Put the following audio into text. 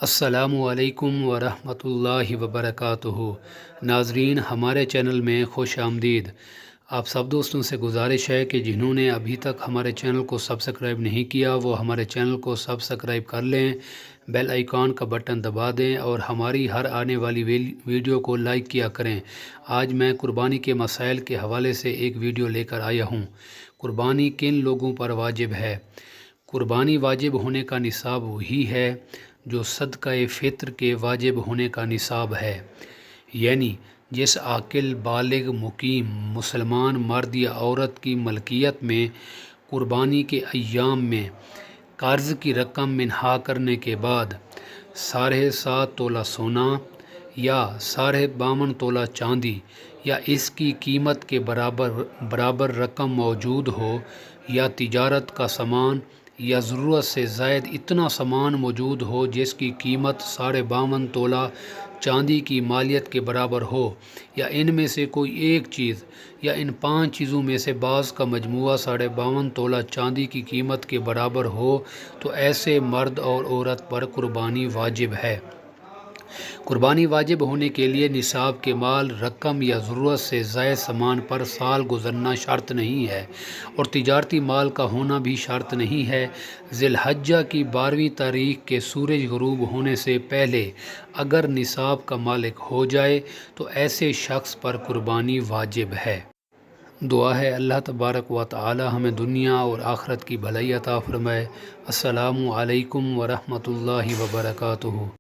السلام علیکم ورحمۃ اللہ وبرکاتہ۔ ناظرین، ہمارے چینل میں خوش آمدید۔ آپ سب دوستوں سے گزارش ہے کہ جنہوں نے ابھی تک ہمارے چینل کو سبسکرائب نہیں کیا وہ ہمارے چینل کو سبسکرائب کر لیں، بیل آئیکن کا بٹن دبا دیں اور ہماری ہر آنے والی ویڈیو کو لائک کیا کریں۔ آج میں قربانی کے مسائل کے حوالے سے ایک ویڈیو لے کر آیا ہوں۔ قربانی کن لوگوں پر واجب ہے؟ قربانی واجب ہونے کا نصاب وہی ہے جو صدقہ فطر کے واجب ہونے کا نصاب ہے، یعنی جس عاقل بالغ مقیم مسلمان مرد یا عورت کی ملکیت میں قربانی کے ایام میں قرض کی رقم منہا کرنے کے بعد 7.5 تولہ سونا یا 52 تولہ چاندی یا اس کی قیمت کے برابر رقم موجود ہو، یا تجارت کا سامان یا ضرورت سے زائد اتنا سامان موجود ہو جس کی قیمت 52 تولہ چاندی کی مالیت کے برابر ہو، یا ان میں سے کوئی ایک چیز یا ان 5 چیزوں میں سے بعض کا مجموعہ 52 تولہ چاندی کی قیمت کے برابر ہو، تو ایسے مرد اور عورت پر قربانی واجب ہے۔ قربانی واجب ہونے کے لیے نصاب کے مال، رقم یا ضرورت سے زائد سامان پر سال گزرنا شرط نہیں ہے، اور تجارتی مال کا ہونا بھی شرط نہیں ہے۔ ذی الحجہ کی 12ویں تاریخ کے سورج غروب ہونے سے پہلے اگر نصاب کا مالک ہو جائے تو ایسے شخص پر قربانی واجب ہے۔ دعا ہے اللہ تبارک و تعالی ہمیں دنیا اور آخرت کی بھلائی عطا فرمائے۔ السلام علیکم ورحمۃ اللہ وبرکاتہ۔